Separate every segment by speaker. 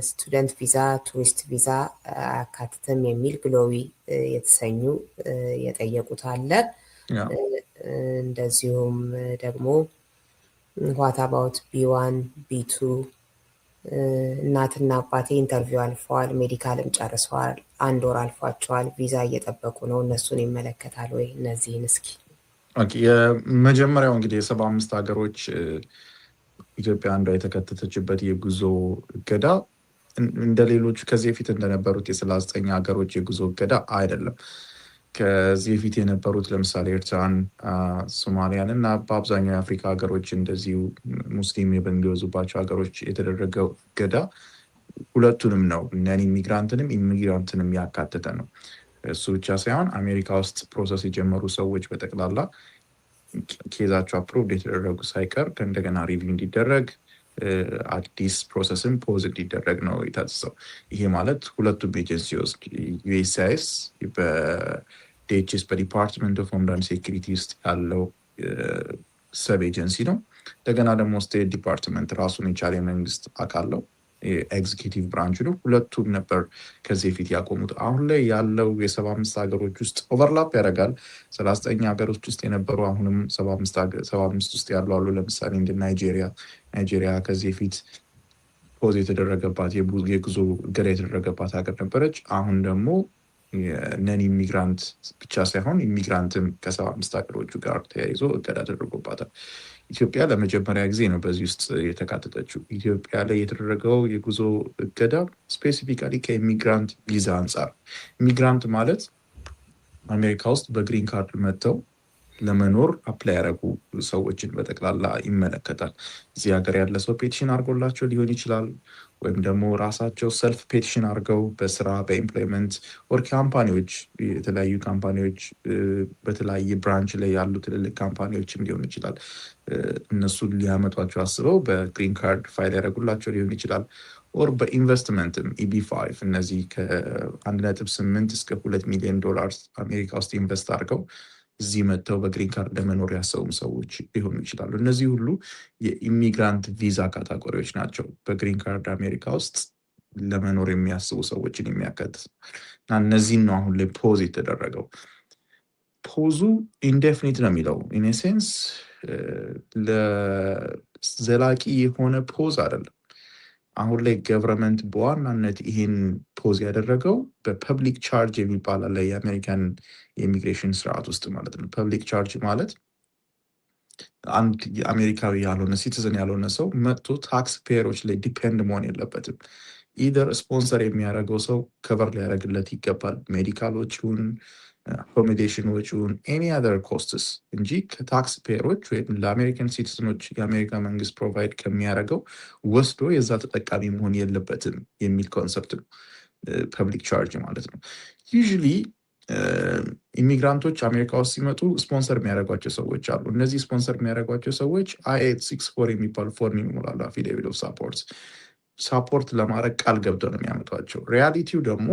Speaker 1: ስቱደንት ቪዛ፣ ቱሪስት ቪዛ አካትተም የሚል ግሎዊ የተሰኙ የጠየቁት አለ። እንደዚሁም ደግሞ ዋት አባውት ቢ1 ቢ2 እናትና አባቴ ኢንተርቪው አልፈዋል፣ ሜዲካልም ጨርሰዋል፣ 1 ወር አልፏቸዋል፣ ቪዛ እየጠበቁ ነው፣ እነሱን ይመለከታል ወይ? እነዚህን እስኪ
Speaker 2: የመጀመሪያው እንግዲህ የ75 ሀገሮች ኢትዮጵያ አንዷ የተከተተችበት የጉዞ እገዳ እንደሌሎቹ ከዚህ በፊት እንደነበሩት የ39 ሀገሮች የጉዞ እገዳ አይደለም። ከዚህ በፊት የነበሩት ለምሳሌ ኤርትራን፣ ሶማሊያን እና በአብዛኛው የአፍሪካ ሀገሮች እንደዚሁ ሙስሊም በሚበዙባቸው ሀገሮች የተደረገው እገዳ ሁለቱንም ነው፣ ነን ኢሚግራንትንም ኢሚግራንትንም ያካተተ ነው። እሱ ብቻ ሳይሆን አሜሪካ ውስጥ ፕሮሰስ የጀመሩ ሰዎች በጠቅላላ ኬዛቸው አፕሮቭድ የተደረጉ ሳይቀር ከእንደገና ሪቪው እንዲደረግ አዲስ ፕሮሰስን ፖዝ እንዲደረግ ነው የታዘዘው። ይሄ ማለት ሁለቱም ኤጀንሲ ውስጥ ዩኤስሲአይኤስ በዲኤችኤስ በዲፓርትመንት ኦፍ ሆምላንድ ሴኩሪቲ ውስጥ ያለው ሰብ ኤጀንሲ ነው። እንደገና ደግሞ ስቴት ዲፓርትመንት ራሱን የቻለ የመንግስት አካል ነው፣ ኤግዚኪቲቭ ብራንች ነው። ሁለቱም ነበር ከዚህ በፊት ያቆሙት። አሁን ላይ ያለው የ75 ሀገሮች ውስጥ ኦቨርላፕ ያደርጋል። 39 ሀገሮች ውስጥ የነበሩ አሁንም 75 ውስጥ ያሉ አሉ። ለምሳሌ እንደ ናይጄሪያ ከዚህ በፊት ፖዝ የተደረገባት የጉዞ እገዳ የተደረገባት ሀገር ነበረች። አሁን ደግሞ ነን ኢሚግራንት ብቻ ሳይሆን ኢሚግራንትም ከ75 ሀገሮቹ ጋር ተያይዞ እገዳ ተደርጎባታል። ኢትዮጵያ ለመጀመሪያ ጊዜ ነው በዚህ ውስጥ የተካተተችው። ኢትዮጵያ ላይ የተደረገው የጉዞ እገዳ ስፔሲፊካሊ ከኢሚግራንት ቪዛ አንጻር፣ ኢሚግራንት ማለት አሜሪካ ውስጥ በግሪን ካርድ መጥተው ለመኖር አፕላይ ያደረጉ ሰዎችን በጠቅላላ ይመለከታል። እዚህ ሀገር ያለ ሰው ፔቲሽን አድርጎላቸው ሊሆን ይችላል፣ ወይም ደግሞ ራሳቸው ሰልፍ ፔቲሽን አድርገው በስራ በኢምፕሎይመንት ወር ካምፓኒዎች፣ የተለያዩ ካምፓኒዎች በተለያየ ብራንች ላይ ያሉ ትልልቅ ካምፓኒዎችም ሊሆን ይችላል። እነሱን ሊያመጧቸው አስበው በግሪን ካርድ ፋይል ያደረጉላቸው ሊሆን ይችላል። ኦር በኢንቨስትመንትም ኢቢ5 እነዚህ ከ1.8 እስከ $2 ሚሊዮን አሜሪካ ውስጥ ኢንቨስት አድርገው እዚህ መጥተው በግሪን ካርድ ለመኖር ያሰቡም ሰዎች ሊሆኑ ይችላሉ። እነዚህ ሁሉ የኢሚግራንት ቪዛ ካታጎሪዎች ናቸው። በግሪን ካርድ አሜሪካ ውስጥ ለመኖር የሚያስቡ ሰዎችን የሚያካትት እና እነዚህን ነው አሁን ላይ ፖዝ የተደረገው። ፖዙ ኢንዴፊኒት ነው የሚለው ኢንሴንስ ለዘላቂ የሆነ ፖዝ አይደለም። አሁን ላይ ገቨርንመንት በዋናነት ይህን ፖዝ ያደረገው በፐብሊክ ቻርጅ የሚባል አለ የአሜሪካን የኢሚግሬሽን ስርዓት ውስጥ ማለት ነው። ፐብሊክ ቻርጅ ማለት አንድ የአሜሪካዊ ያልሆነ ሲቲዝን ያልሆነ ሰው መጥቶ ታክስ ፔየሮች ላይ ዲፔንድ መሆን የለበትም። ኢደር ስፖንሰር የሚያደርገው ሰው ከቨር ሊያደርግለት ይገባል፣ ሜዲካል ወጪውን፣ አኮሞዴሽን ወጪውን፣ ኤኒ አዘር ኮስትስ እንጂ ከታክስ ፔየሮች ወይም ለአሜሪካን ሲቲዝኖች የአሜሪካ መንግስት ፕሮቫይድ ከሚያደርገው ወስዶ የዛ ተጠቃሚ መሆን የለበትም የሚል ኮንሰፕት ነው ፐብሊክ ቻርጅ ማለት ነው። ዩዥሊ ኢሚግራንቶች አሜሪካ ውስጥ ሲመጡ ስፖንሰር የሚያደርጓቸው ሰዎች አሉ። እነዚህ ስፖንሰር የሚያደርጓቸው ሰዎች I-864 የሚባል ፎርም ይሞላሉ። አፊዴቪት ኦፍ ሳፖርት ለማድረግ ቃል ገብተው ነው የሚያመጧቸው። ሪያሊቲው ደግሞ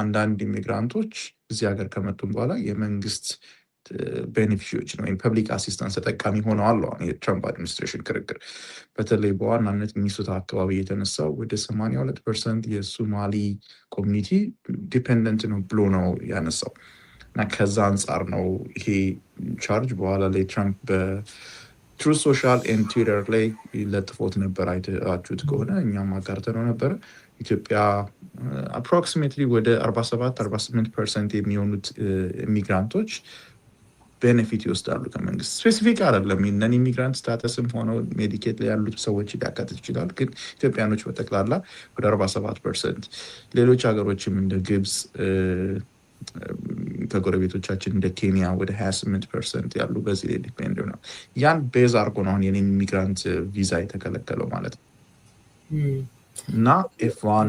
Speaker 2: አንዳንድ ኢሚግራንቶች እዚህ ሀገር ከመጡም በኋላ የመንግስት ቤኔፊሽሪዎች ነው ወይም ፐብሊክ አሲስታንስ ተጠቃሚ ሆነዋል። አሁን የትራምፕ አድሚኒስትሬሽን ክርክር በተለይ በዋናነት ሚኒሶታ አካባቢ የተነሳው ወደ 82% የሶማሊ ኮሚኒቲ ዲፔንደንት ነው ብሎ ነው ያነሳው እና ከዛ አንጻር ነው ይሄ ቻርጅ በኋላ ላይ ትራምፕ በትሩ ሶሻል ኤንድ ትዊተር ላይ ለጥፎት ነበር። አይታችሁት ከሆነ እኛም አጋርተነው ነበረ። ኢትዮጵያ አፕሮክሲሜትሊ ወደ 47-48% የሚሆኑት ኢሚግራንቶች ቤኔፊት ይወስዳሉ ከመንግስት። ስፔሲፊክ አይደለም፣ ነን ኢሚግራንት ስታተስም ሆነው ሜዲኬት ላይ ያሉት ሰዎች ሊያካትት ይችላል። ግን ኢትዮጵያኖች በጠቅላላ ወደ 47%፣ ሌሎች ሀገሮችም እንደ ግብፅ፣ ከጎረቤቶቻችን እንደ ኬንያ ወደ 28% ያሉ በዚህ ላይ ዲፔንድ ነው። ያን ቤዝ አድርጎ ነው አሁን የኔን ኢሚግራንት ቪዛ የተከለከለው ማለት ነው። እና F1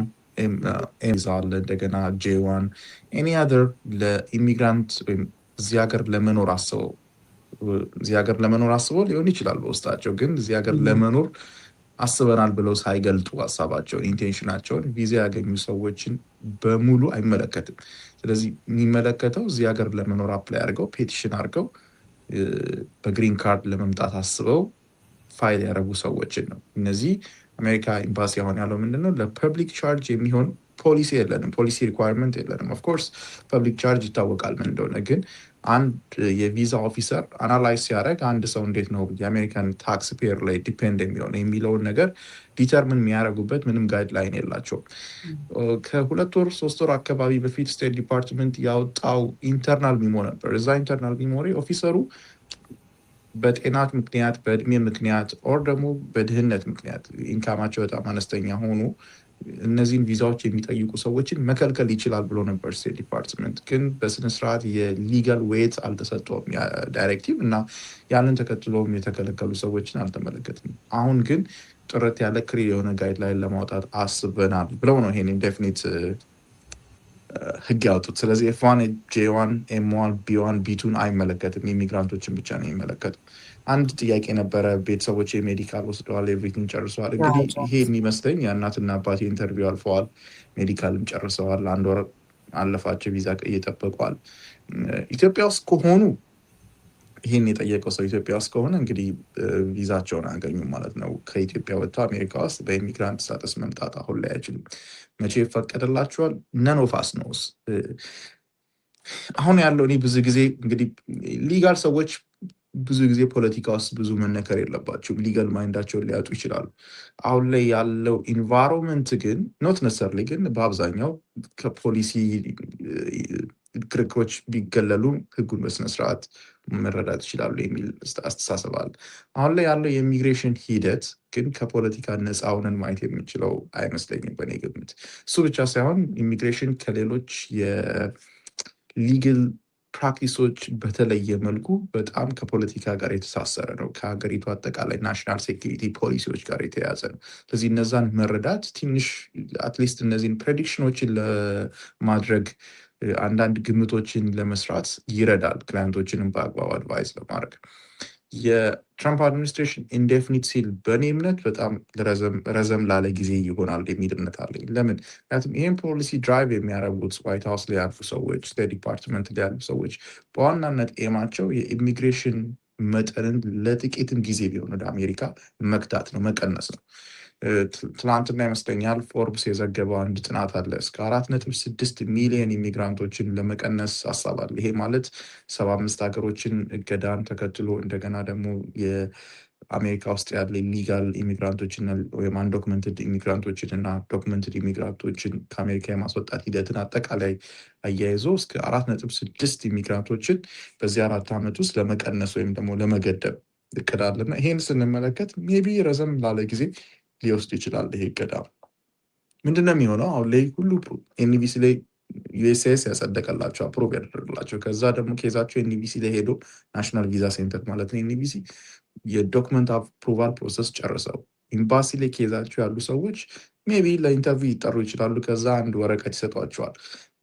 Speaker 2: ቪዛ አለ፣ እንደገና J1 ኤኒ አዘር ለኢሚግራንት ወይም እዚህ ሀገር ለመኖር አስበው ሊሆን ይችላል በውስጣቸው፣ ግን እዚህ ሀገር ለመኖር አስበናል ብለው ሳይገልጡ ሀሳባቸውን ኢንቴንሽናቸውን ቪዛ ያገኙ ሰዎችን በሙሉ አይመለከትም። ስለዚህ የሚመለከተው እዚህ ሀገር ለመኖር አፕላይ አድርገው ፔቲሽን አድርገው በግሪን ካርድ ለመምጣት አስበው ፋይል ያደረጉ ሰዎችን ነው። እነዚህ አሜሪካ ኤምባሲ አሁን ያለው ምንድነው ለፐብሊክ ቻርጅ የሚሆን ፖሊሲ የለንም፣ ፖሊሲ ሪኳየርመንት የለንም። ኦፍኮርስ ፐብሊክ ቻርጅ ይታወቃል ምን እንደሆነ። ግን አንድ የቪዛ ኦፊሰር አናላይዝ ሲያደርግ አንድ ሰው እንዴት ነው የአሜሪካን ታክስ ፔየር ላይ ዲፔንድ የሚለውን ነገር ዲተርምን የሚያደርጉበት ምንም ጋይድላይን የላቸውም። ከ2 ወር 3 ወር አካባቢ በፊት ስቴት ዲፓርትመንት ያወጣው ኢንተርናል ሚሞ ነበር። እዛ ኢንተርናል ሚሞ ኦፊሰሩ በጤናት ምክንያት፣ በእድሜ ምክንያት ኦር ደግሞ በድህነት ምክንያት ኢንካማቸው በጣም አነስተኛ ሆኑ እነዚህን ቪዛዎች የሚጠይቁ ሰዎችን መከልከል ይችላል ብሎ ነበር ስቴት ዲፓርትመንት። ግን በስነስርዓት የሊጋል ዌት አልተሰጠውም ዳይሬክቲቭ እና ያንን ተከትሎም የተከለከሉ ሰዎችን አልተመለከትም። አሁን ግን ጥረት ያለ ክሊር የሆነ ጋይድላይን ለማውጣት አስበናል ብለው ነው ይሄን ኢንዴፊኒት ህግ ያወጡት። ስለዚህ ኤፍ1 ጄ1 ኤም1 ቢ1 ቢ2ን አይመለከትም፣ ኢሚግራንቶችን ብቻ ነው የሚመለከተው። አንድ ጥያቄ ነበረ። ቤተሰቦች ሜዲካል ወስደዋል፣ ኤቭሪቲንግ ጨርሰዋል። እንግዲህ ይሄ የሚመስለኝ የእናትና አባቴ ኢንተርቪው አልፈዋል፣ ሜዲካልም ጨርሰዋል፣ 1 ወር አለፋቸው፣ ቪዛ እየጠበቋል። ኢትዮጵያ ውስጥ ከሆኑ ይህን የጠየቀው ሰው ኢትዮጵያ ውስጥ ከሆነ እንግዲህ ቪዛቸውን አያገኙም ማለት ነው። ከኢትዮጵያ ወጥተው አሜሪካ ውስጥ በኢሚግራንት ስታተስ መምጣት አሁን ላይ አይችልም። መቼ ይፈቀድላቸዋል? ነን ኦፍ አስ ኖውስ። አሁን ያለው እኔ ብዙ ጊዜ እንግዲህ ሊጋል ሰዎች ብዙ ጊዜ ፖለቲካ ውስጥ ብዙ መነከር የለባቸውም። ሊጋል ማይንዳቸውን ሊያጡ ይችላሉ። አሁን ላይ ያለው ኢንቫይሮንመንት ግን ኖት ነሰርሊ ግን በአብዛኛው ከፖሊሲ ክርክሮች ቢገለሉ ህጉን በስነስርዓት መረዳት ይችላሉ የሚል አስተሳሰብ አለ። አሁን ላይ ያለው የኢሚግሬሽን ሂደት ግን ከፖለቲካ ነፃ ሆነን ማየት የምንችለው አይመስለኝም በእኔ ግምት። እሱ ብቻ ሳይሆን ኢሚግሬሽን ከሌሎች የሊግል ፕራክቲሶች በተለየ መልኩ በጣም ከፖለቲካ ጋር የተሳሰረ ነው። ከሀገሪቱ አጠቃላይ ናሽናል ሴኪሪቲ ፖሊሲዎች ጋር የተያያዘ ነው። ስለዚህ እነዛን መረዳት ትንሽ አትሊስት እነዚህን ፕሬዲክሽኖችን ለማድረግ አንዳንድ ግምቶችን ለመስራት ይረዳል፣ ክላይንቶችንም በአግባቡ አድቫይዝ ለማድረግ። የትራምፕ አድሚኒስትሬሽን ኢንዴፊኒት ሲል በእኔ እምነት በጣም ረዘም ላለ ጊዜ ይሆናል የሚል እምነት አለኝ። ለምን? ምክንያቱም ይህን ፖሊሲ ድራይቭ የሚያደርጉት ዋይት ሀውስ ላይ ያሉ ሰዎች፣ ስቴት ዲፓርትመንት ላይ ያሉ ሰዎች በዋናነት ኤማቸው የኢሚግሬሽን መጠንን ለጥቂትም ጊዜ ቢሆን ወደ አሜሪካ መክታት ነው፣ መቀነስ ነው። ትናንትና ይመስለኛል ፎርብስ የዘገበው አንድ ጥናት አለ። እስከ 4.6 ሚሊዮን ኢሚግራንቶችን ለመቀነስ አሳባል። ይሄ ማለት 75 ሀገሮችን እገዳን ተከትሎ እንደገና ደግሞ የአሜሪካ ውስጥ ያለ ሊጋል ኢሚግራንቶችን ወይም አንዶክመንትድ ኢሚግራንቶችን እና ዶክመንትድ ኢሚግራንቶችን ከአሜሪካ የማስወጣት ሂደትን አጠቃላይ አያይዞ እስከ 4.6 ኢሚግራንቶችን በዚህ 4 ዓመት ውስጥ ለመቀነስ ወይም ደግሞ ለመገደብ እቅድ አለና ይሄን ስንመለከት ሜይ ቢ ረዘም ላለ ጊዜ ሊወስድ ይችላል። ይሄ እገዳ ምንድነው የሚሆነው? አሁን ላይ ሁሉ ኤንቢሲ ላይ ዩኤስኤስ ያጸደቀላቸው አፕሮቭ ያደረግላቸው፣ ከዛ ደግሞ ኬዛቸው ኤንቢሲ ላይ ሄዶ ናሽናል ቪዛ ሴንተር ማለት ነው ኤንቢሲ የዶክመንት አፕሩቫል ፕሮሰስ ጨርሰው ኤምባሲ ላይ ኬዛቸው ያሉ ሰዎች ሜይ ቢ ለኢንተርቪው ይጠሩ ይችላሉ። ከዛ አንድ ወረቀት ይሰጧቸዋል።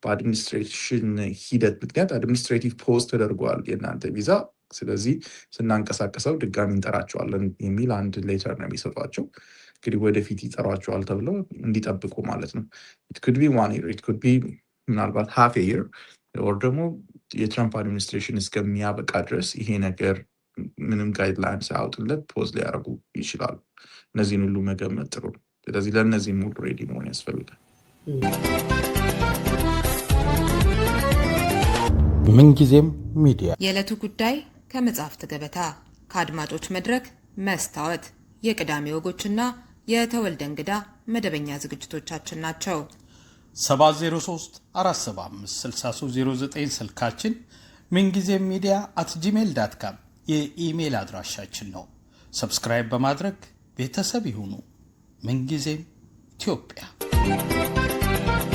Speaker 2: በአድሚኒስትሬሽን ሂደት ምክንያት አድሚኒስትሬቲቭ ፖስት ተደርጓል የእናንተ ቪዛ፣ ስለዚህ ስናንቀሳቀሰው ድጋሚ እንጠራቸዋለን የሚል አንድ ሌተር ነው የሚሰጧቸው። እንግዲህ ወደፊት ይጠሯቸዋል ተብለው እንዲጠብቁ ማለት ነው። ኢት ኩድ ቢ 1 year፣ ኢት ኩድ ቢ ምናልባት half a year ኦር ደግሞ የትራምፕ አድሚኒስትሬሽን እስከሚያበቃ ድረስ ይሄ ነገር ምንም ጋይድላይን ሳያወጡለት ፖዝ ሊያደርጉ ይችላሉ። እነዚህን ሁሉ መገመት ጥሩ ነው። ስለዚህ ለእነዚህም ሁሉ ሬዲ መሆን ያስፈልጋል።
Speaker 3: ምንጊዜም ሚዲያ
Speaker 4: የዕለቱ ጉዳይ ከመጽሐፍት ገበታ፣ ከአድማጮች መድረክ መስታወት፣ የቅዳሜ ወጎችና የተወልደ እንግዳ መደበኛ ዝግጅቶቻችን ናቸው።
Speaker 3: 703-475-6309 ስልካችን፣ ምንጊዜም ሚዲያ @gmail.com የኢሜይል አድራሻችን ነው። ሰብስክራይብ በማድረግ ቤተሰብ ይሁኑ። ምንጊዜም ኢትዮጵያ።